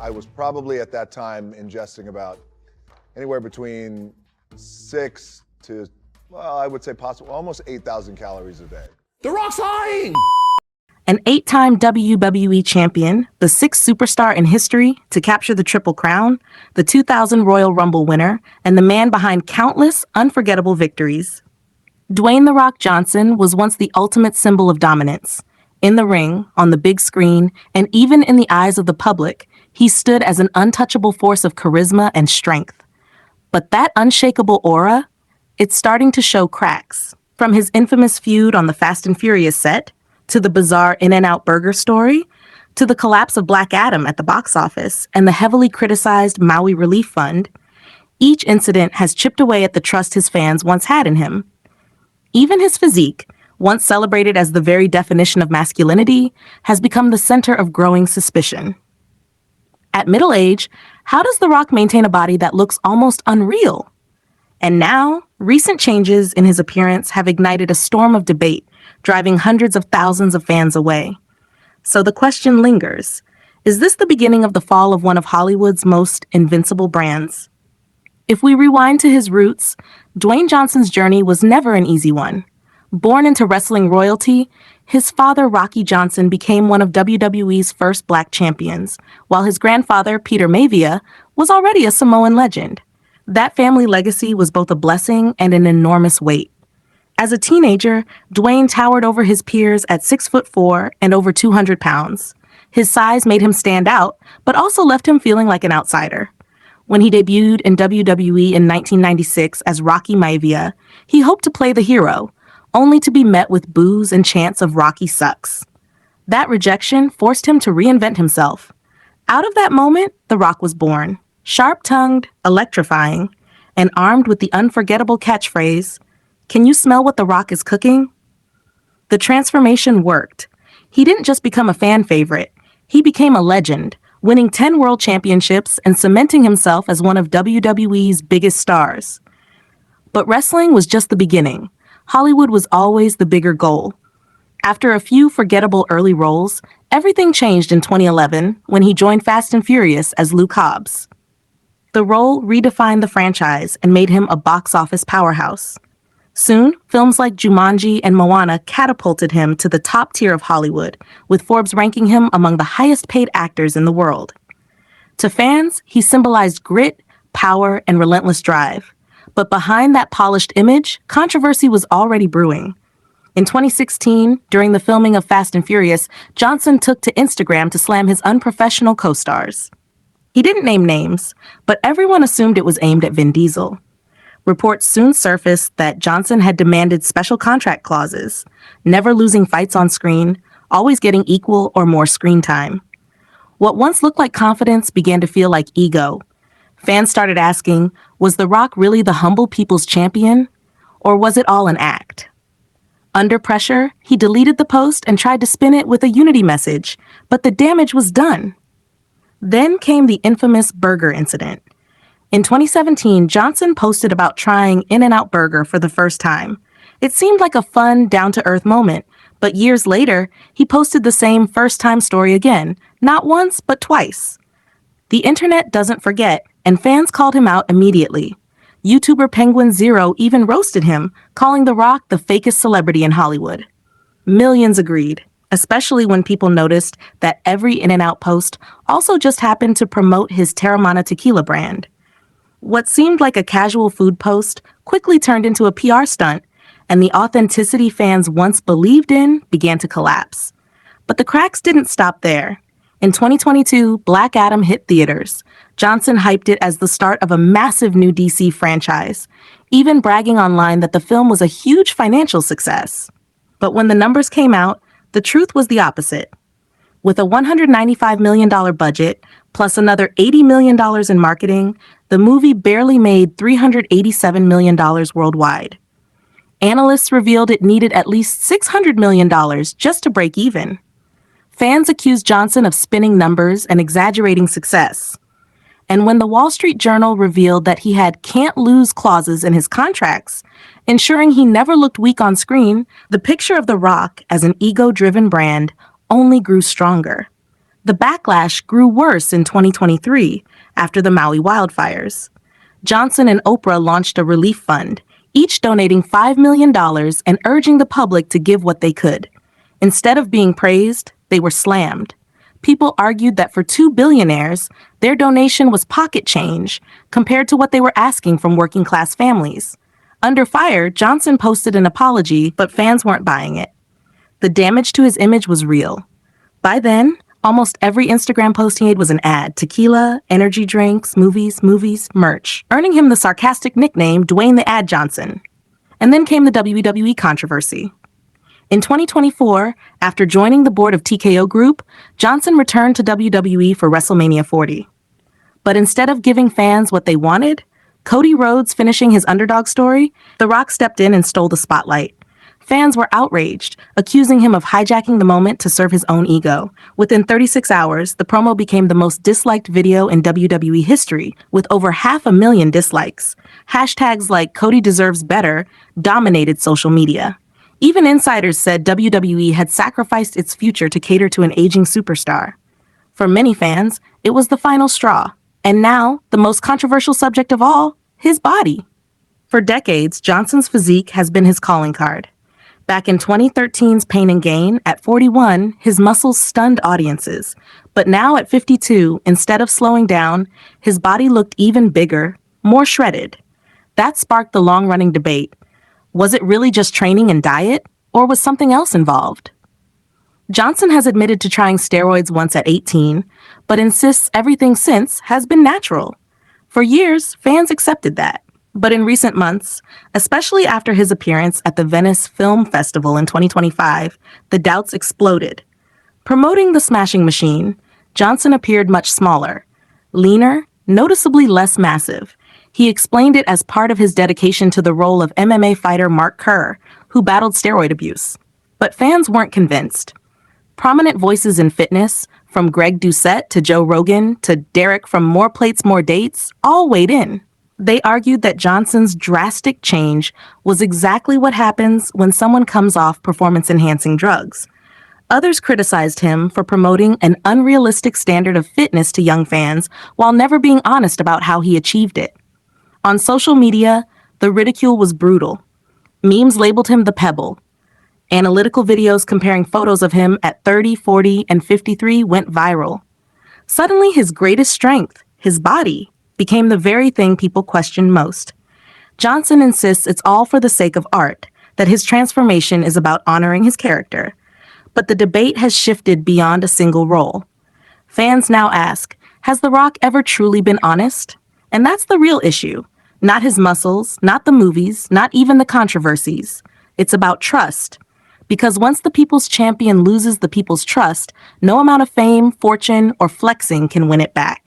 I was probably at that time ingesting about anywhere between 6 to, well, I would say possible, almost 8,000 calories a day. The Rock's lying! An 8-time WWE champion, the 6th superstar in history to capture the Triple Crown, the 2000 Royal Rumble winner, and the man behind countless unforgettable victories. Dwayne "The Rock" Johnson was once the ultimate symbol of dominance. In the ring, on the big screen, and even in the eyes of the public, he stood as an untouchable force of charisma and strength. But that unshakable aura, it's starting to show cracks. From his infamous feud on the Fast and Furious set, to the bizarre In-N-Out Burger story, to the collapse of Black Adam at the box office and the heavily criticized Maui Relief Fund, each incident has chipped away at the trust his fans once had in him. Even his physique, once celebrated as the very definition of masculinity, has become the center of growing suspicion. At middle age, how does The Rock maintain a body that looks almost unreal? And now, recent changes in his appearance have ignited a storm of debate, driving hundreds of thousands of fans away. So the question lingers, is this the beginning of the fall of one of Hollywood's most invincible brands? If we rewind to his roots, Dwayne Johnson's journey was never an easy one. Born into wrestling royalty, his father, Rocky Johnson, became one of WWE's first black champions, while his grandfather, Peter Maivia, was already a Samoan legend. That family legacy was both a blessing and an enormous weight. As a teenager, Dwayne towered over his peers at 6'4" and over 200 pounds. His size made him stand out, but also left him feeling like an outsider. When he debuted in WWE in 1996 as Rocky Maivia, he hoped to play the hero, only to be met with boos and chants of "Rocky sucks." That rejection forced him to reinvent himself. Out of that moment, The Rock was born, sharp-tongued, electrifying, and armed with the unforgettable catchphrase, "Can you smell what The Rock is cooking?" The transformation worked. He didn't just become a fan favorite, he became a legend, winning 10 world championships and cementing himself as one of WWE's biggest stars. But wrestling was just the beginning. Hollywood was always the bigger goal. After a few forgettable early roles, everything changed in 2011 when he joined Fast and Furious as Luke Hobbs. The role redefined the franchise and made him a box office powerhouse. Soon, films like Jumanji and Moana catapulted him to the top tier of Hollywood, with Forbes ranking him among the highest-paid actors in the world. To fans, he symbolized grit, power, and relentless drive. But behind that polished image, controversy was already brewing. In 2016, during the filming of Fast and Furious, Johnson took to Instagram to slam his unprofessional co-stars. He didn't name names, but everyone assumed it was aimed at Vin Diesel. Reports soon surfaced that Johnson had demanded special contract clauses, never losing fights on screen, always getting equal or more screen time. What once looked like confidence began to feel like ego. Fans started asking, was The Rock really the humble people's champion? Or was it all an act? Under pressure, he deleted the post and tried to spin it with a unity message, but the damage was done. Then came the infamous burger incident. In 2017, Johnson posted about trying In-N-Out Burger for the first time. It seemed like a fun, down-to-earth moment, but years later, he posted the same first-time story again, not once, but twice. The internet doesn't forget, and fans called him out immediately. YouTuber Penguin Zero even roasted him, calling The Rock the fakest celebrity in Hollywood. Millions agreed, especially when people noticed that every In-N-Out post also just happened to promote his Terramana tequila brand. What seemed like a casual food post quickly turned into a PR stunt, and the authenticity fans once believed in began to collapse. But the cracks didn't stop there. In 2022, Black Adam hit theaters. Johnson hyped it as the start of a massive new DC franchise, even bragging online that the film was a huge financial success. But when the numbers came out, the truth was the opposite. With a $195 million budget, plus another $80 million in marketing, the movie barely made $387 million worldwide. Analysts revealed it needed at least $600 million just to break even. Fans accused Johnson of spinning numbers and exaggerating success. And when the Wall Street Journal revealed that he had can't-lose clauses in his contracts, ensuring he never looked weak on screen, the picture of The Rock as an ego-driven brand only grew stronger. The backlash grew worse in 2023 after the Maui wildfires. Johnson and Oprah launched a relief fund, each donating $5 million and urging the public to give what they could. Instead of being praised, they were slammed. People argued that for two billionaires, their donation was pocket change compared to what they were asking from working-class families. Under fire, Johnson posted an apology, but fans weren't buying it. The damage to his image was real. By then, almost every Instagram post he made was an ad: tequila, energy drinks, movies, merch, earning him the sarcastic nickname Dwayne the Ad Johnson. And then came the WWE controversy. In 2024, after joining the board of TKO Group, Johnson returned to WWE for WrestleMania 40. But instead of giving fans what they wanted, Cody Rhodes finishing his underdog story, The Rock stepped in and stole the spotlight. Fans were outraged, accusing him of hijacking the moment to serve his own ego. Within 36 hours, the promo became the most disliked video in WWE history, with over 500,000 dislikes. Hashtags like Cody deserves better dominated social media. Even insiders said WWE had sacrificed its future to cater to an aging superstar. For many fans, it was the final straw. And now, the most controversial subject of all, his body. For decades, Johnson's physique has been his calling card. Back in 2013's Pain and Gain, at 41, his muscles stunned audiences. But now at 52, instead of slowing down, his body looked even bigger, more shredded. That sparked the long-running debate. Was it really just training and diet, or was something else involved? Johnson has admitted to trying steroids once at 18, but insists everything since has been natural. For years, fans accepted that. But in recent months, especially after his appearance at the Venice Film Festival in 2025, the doubts exploded. Promoting the Smashing Machine, Johnson appeared much smaller, leaner, noticeably less massive. He explained it as part of his dedication to the role of MMA fighter Mark Kerr, who battled steroid abuse. But fans weren't convinced. Prominent voices in fitness, from Greg Doucette to Joe Rogan to Derek from More Plates, More Dates, all weighed in. They argued that Johnson's drastic change was exactly what happens when someone comes off performance-enhancing drugs. Others criticized him for promoting an unrealistic standard of fitness to young fans while never being honest about how he achieved it. On social media, the ridicule was brutal. Memes labeled him the Pebble. Analytical videos comparing photos of him at 30, 40, and 53 went viral. Suddenly, his greatest strength, his body, became the very thing people questioned most. Johnson insists it's all for the sake of art, that his transformation is about honoring his character. But the debate has shifted beyond a single role. Fans now ask, has The Rock ever truly been honest? And that's the real issue. Not his muscles, not the movies, not even the controversies. It's about trust. Because once the people's champion loses the people's trust, no amount of fame, fortune, or flexing can win it back.